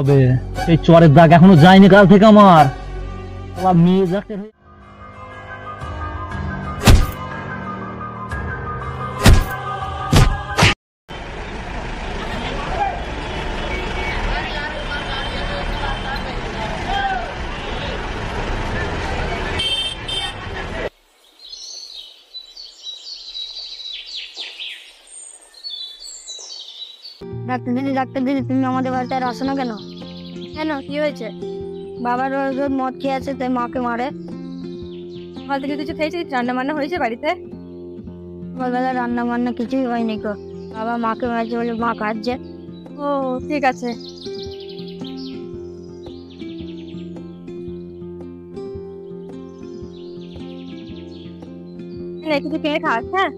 হবে সেই চরের দাগ এখনো যায়নি কাল থেকে আমার মেয়ে যাকে ডাক্তার দিদি তুমি আমাদের বাড়িতে আর আসো না কেন? কেন, কি হয়েছে? বাবার রোজ রোজ মদ খেয়ে আছে, তাই মাকে মারে। সকাল থেকে কিছু খেয়েছিস? রান্না বান্না হয়েছে বাড়িতে? সকালবেলা রান্না বান্না কিছুই হয়নি গো, বাবা মাকে মারছে বলে মা কাঁদছে। ও ঠিক আছে। কিছু খেয়ে খাস। হ্যাঁ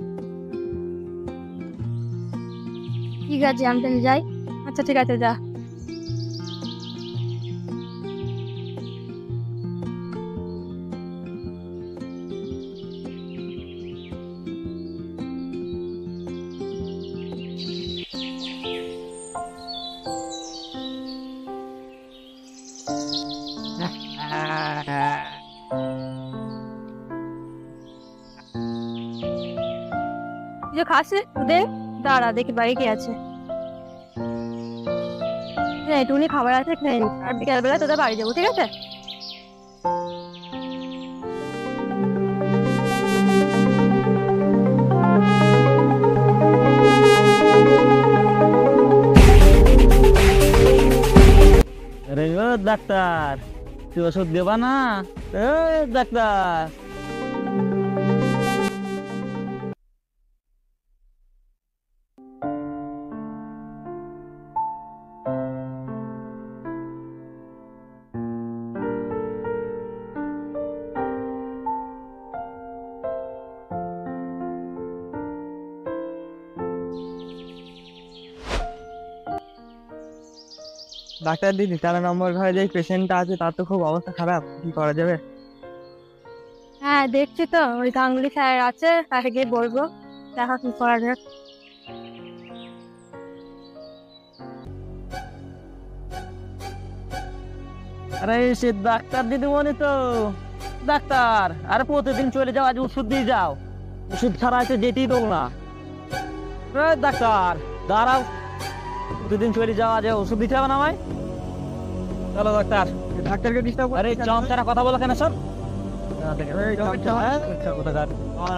ঠিক আছে, আমি তাহলে যাই। আচ্ছা ঠিক আছে, যা। কিছু খাস তোদের? দাঁড়া দেখি বাড়ি কে আছে। হ্যাঁ এটুকুনি খাবার আছে, খেয়ে নি, আর বিকালবেলা তোদের বাড়ি যাবো, ঠিক আছে? আরে ও ডাক্তার, তুই ওষুধ দেবা না? ডাক্তার ডাক্তার দিদি, 13 নম্বর ঘরে যে পেশেন্টটা আছে তার তো খুব অবস্থা খারাপ, কি করা যাবে? হ্যাঁ দেখছি তো, ওই গাঙ্গুলি স্যার আছে, তাকে গিয়ে বলবো, দেখা কি করা যায়। আরে সে ডাক্তার দিদিমণি তো। ডাক্তার আরে প্রতিদিন চলে যাও, আজ ওষুধ দিয়ে যাও। ওষুধ ছাড়া আছে যেতেই দেবো না। ডাক্তার দাঁড়াও, প্রতিদিন চলে যাও, আজ ওষুধ দিতে হবে না আমায়। চলো ডাক্তার। ডাক্তারকে ডিস্টার্ব আরে চমচারা কথা বলো কেন স্যার?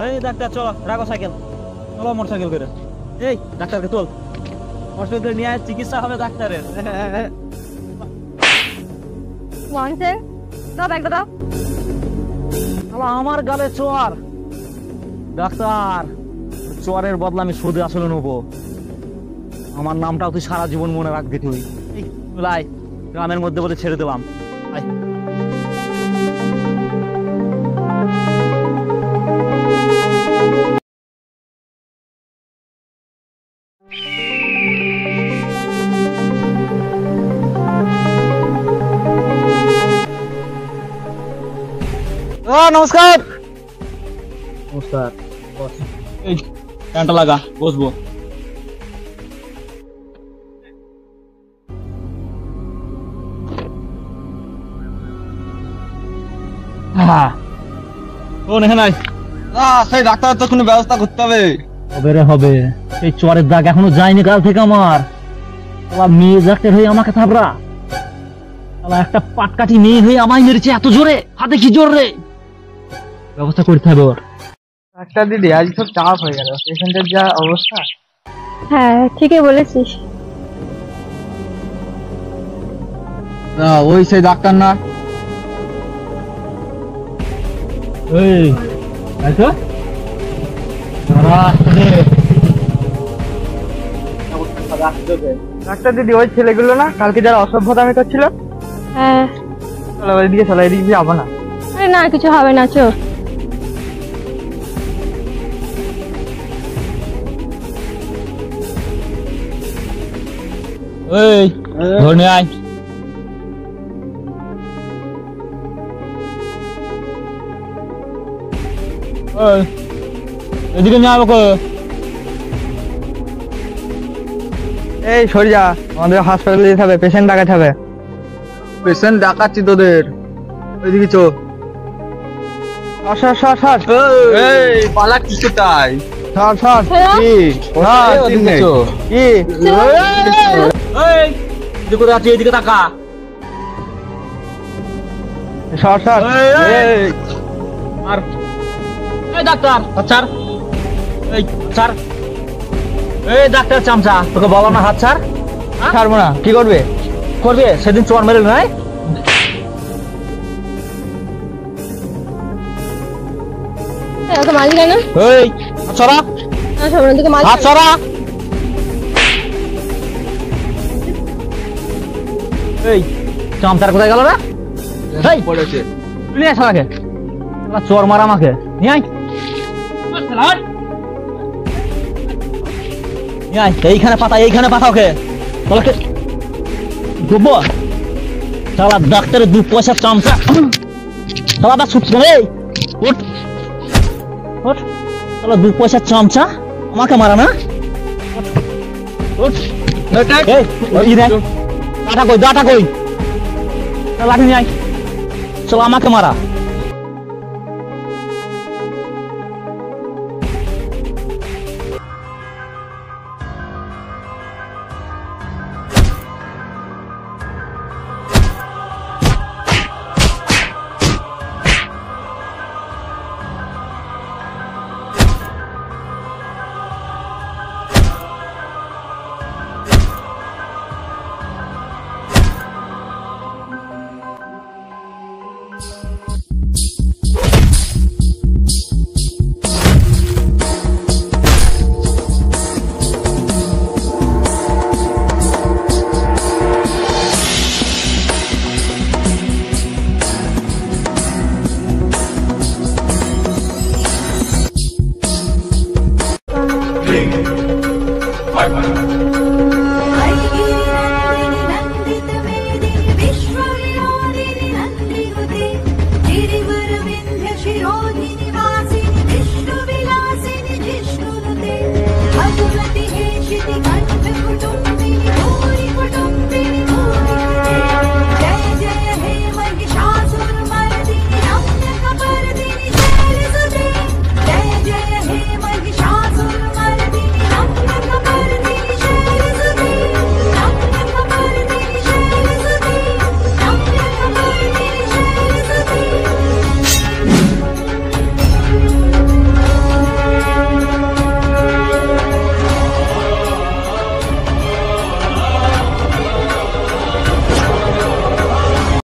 এই ডাক্তার চলো, রাখো সাইকেল, চলো মোটর সাইকেল করে। এই ডাক্তারকে তোল, হসপিটালে নিয়ে আয়, চিকিৎসা হবে ডাক্তারের। আমার গালে চোয়ার। ডাক্তার চোয়ারের বদলা আমি সুদে আসলে নেবো। আমার নামটাও তুই সারা জীবন মনে রাখবি। তুই লাই গ্রামের মধ্যে বলে ছেড়ে দিলাম। নমস্কার। নমস্কার। এই ফ্যানটা লাগা, বসবো। সেই ডাক্তার তো কোনো ব্যবস্থা করতে হবে। হবে রে হবে, সেই চরের দাগ এখনো যায়নি কাল থেকে আমার মেয়ে ডাক্তার হয়ে আমাকে থাবড়া। একটা পাটকাঠি মেয়ে হয়ে আমায় মেরেছে এত জোরে, হাতে কি জোর রে। ব্যবস্থা করতে হবে ওর। ডাক্তার দিদি আজ খুব চাপ হয়ে গেল, পেশেন্টের যা অবস্থা। হ্যাঁ ঠিকই বলেছিস। ওই সেই ডাক্তার না? এই আচ্ছা ডাক্তার দিদি ওই ছেলেগুলো না কালকে যারা অসভ্যতামি করছিল? হ্যাঁ চলো এদিকে, চলো এদিকে যাবো না। আরে না, কিছু হবে না, চো। এই ধরে নিয়ে আয়। এদিকে নিয়ে আমাকে। এই সরে যা, আমাদের হাসপাতালে যেতে হবে, পেশেন্ট দেখাতে হবে। পেশেন্ট ডাকাচ্ছি তোদের, ওইদিকে চো। এই পালা কিছু তাই এদিকে যাচ্ছি, এদিকে তাকা। আর এই ডাক্তার আচ্ছা, এই স্যার, এই ডাক্তার চামচা, তোকে বলো না হাত ছাড়। ছাড়বো না, কি করবে? করবে সেদিন চোর মেরে নাই? ওকে মারলি কেন? এই ছড়া, সামনের দিকে মারলি হাত ছড়া। এই চামচার কোথায় গেল রে? এই পড়েছে। তুই নিয়ে আস আমাকে, চোর মারা আমাকে নিয়ে আয়। নিয়ে আয়, এইখানে পাতা, এইখানে পাতা ওকে। তোকে ডুববো শালা ডাক্তারের 2 পয়সার চামচা। শালাটা ছুটছে রে, উঠ উঠ, শালা 2 পয়সার চামচা আমাকে মারা না। উঠ, এই ওই রে, দাটা কই, দাটা কই, লাঠি নিয়ে আয়, শালা আমাকে মারা। Bye bye.